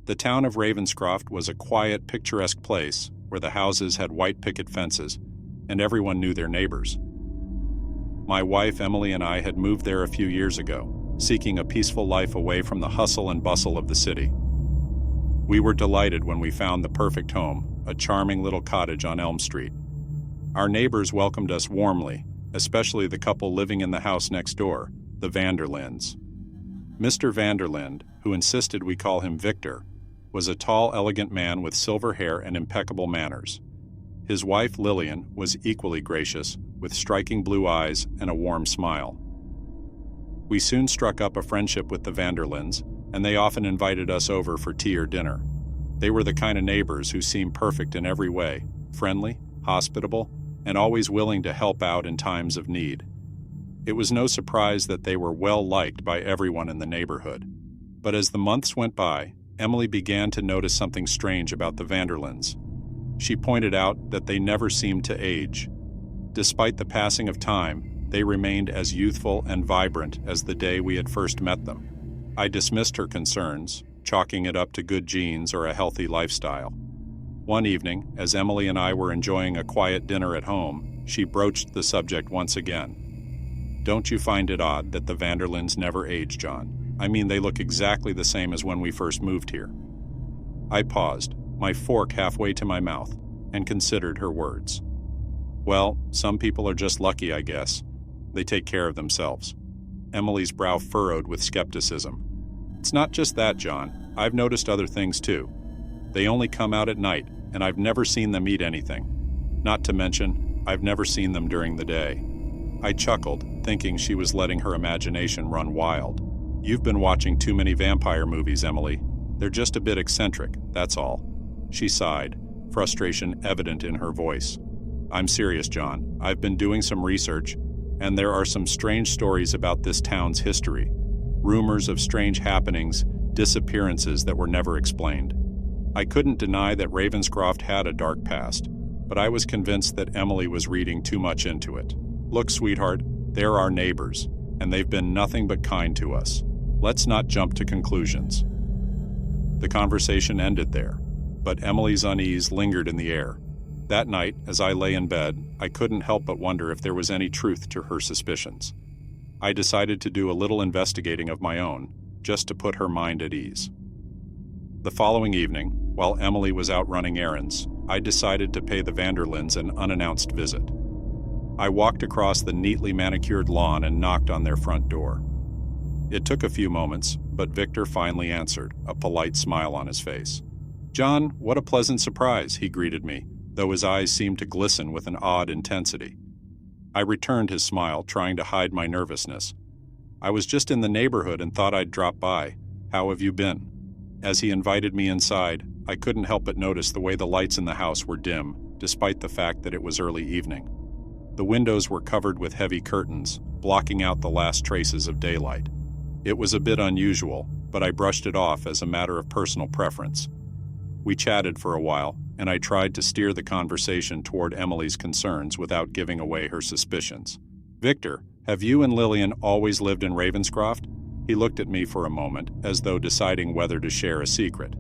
The town of Ravenscroft was a quiet, picturesque place where the houses had white picket fences and everyone knew their neighbors. My wife Emily and I had moved there a few years ago, seeking a peaceful life away from the hustle and bustle of the city. We were delighted when we found the perfect home, a charming little cottage on Elm Street. Our neighbors welcomed us warmly, especially the couple living in the house next door, the Vanderlynds. Mr. Vanderlind, who insisted we call him Victor, was a tall, elegant man with silver hair and impeccable manners. His wife Lillian was equally gracious, with striking blue eyes and a warm smile. We soon struck up a friendship with the Vanderlynds, and they often invited us over for tea or dinner. They were the kind of neighbors who seemed perfect in every way, friendly, hospitable, and always willing to help out in times of need. It was no surprise that they were well liked by everyone in the neighborhood. But as the months went by, Emily began to notice something strange about the Vanderlynds. She pointed out that they never seemed to age. Despite the passing of time, they remained as youthful and vibrant as the day we had first met them. I dismissed her concerns, chalking it up to good genes or a healthy lifestyle. One evening, as Emily and I were enjoying a quiet dinner at home, she broached the subject once again. "Don't you find it odd that the Vanderlynds never age, John? I mean, they look exactly the same as when we first moved here." I paused, my fork halfway to my mouth, and considered her words. "Well, some people are just lucky, I guess. They take care of themselves." Emily's brow furrowed with skepticism. "It's not just that, John. I've noticed other things too. They only come out at night, and I've never seen them eat anything. Not to mention, I've never seen them during the day." I chuckled, thinking she was letting her imagination run wild. "You've been watching too many vampire movies, Emily. They're just a bit eccentric, that's all." She sighed, frustration evident in her voice. "I'm serious, John. I've been doing some research, and there are some strange stories about this town's history. Rumors of strange happenings, disappearances that were never explained." I couldn't deny that Ravenscroft had a dark past, but I was convinced that Emily was reading too much into it. "Look, sweetheart, they're our neighbors, and they've been nothing but kind to us. Let's not jump to conclusions." The conversation ended there, but Emily's unease lingered in the air. That night, as I lay in bed, I couldn't help but wonder if there was any truth to her suspicions. I decided to do a little investigating of my own, just to put her mind at ease. The following evening, while Emily was out running errands, I decided to pay the Vanderlynds an unannounced visit. I walked across the neatly manicured lawn and knocked on their front door. It took a few moments, but Victor finally answered, a polite smile on his face. "John, what a pleasant surprise," he greeted me, though his eyes seemed to glisten with an odd intensity. I returned his smile, trying to hide my nervousness. "I was just in the neighborhood and thought I'd drop by. How have you been?" As he invited me inside, I couldn't help but notice the way the lights in the house were dim, despite the fact that it was early evening. The windows were covered with heavy curtains, blocking out the last traces of daylight. It was a bit unusual, but I brushed it off as a matter of personal preference. We chatted for a while, and I tried to steer the conversation toward Emily's concerns without giving away her suspicions. "Victor, have you and Lillian always lived in Ravenscroft?" He looked at me for a moment, as though deciding whether to share a secret.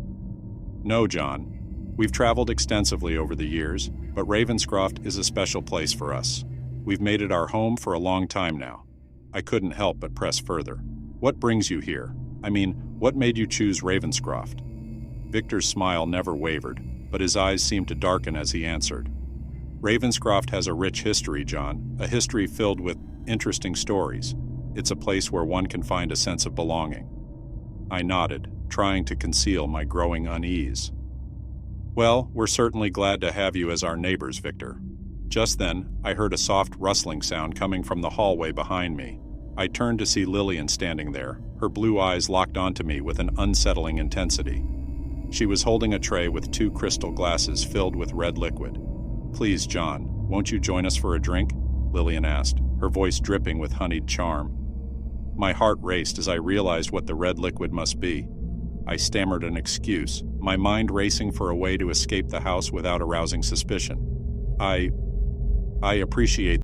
"No, John. We've traveled extensively over the years, but Ravenscroft is a special place for us. We've made it our home for a long time now." I couldn't help but press further. "What brings you here? I mean, what made you choose Ravenscroft?" Victor's smile never wavered, but his eyes seemed to darken as he answered. "Ravenscroft has a rich history, John, a history filled with interesting stories. It's a place where one can find a sense of belonging." I nodded, trying to conceal my growing unease. "Well, we're certainly glad to have you as our neighbors, Victor." Just then, I heard a soft rustling sound coming from the hallway behind me. I turned to see Lillian standing there, her blue eyes locked onto me with an unsettling intensity. She was holding a tray with 2 crystal glasses filled with red liquid. "Please, John, won't you join us for a drink?" Lillian asked, her voice dripping with honeyed charm. My heart raced as I realized what the red liquid must be. I stammered an excuse, my mind racing for a way to escape the house without arousing suspicion. I appreciate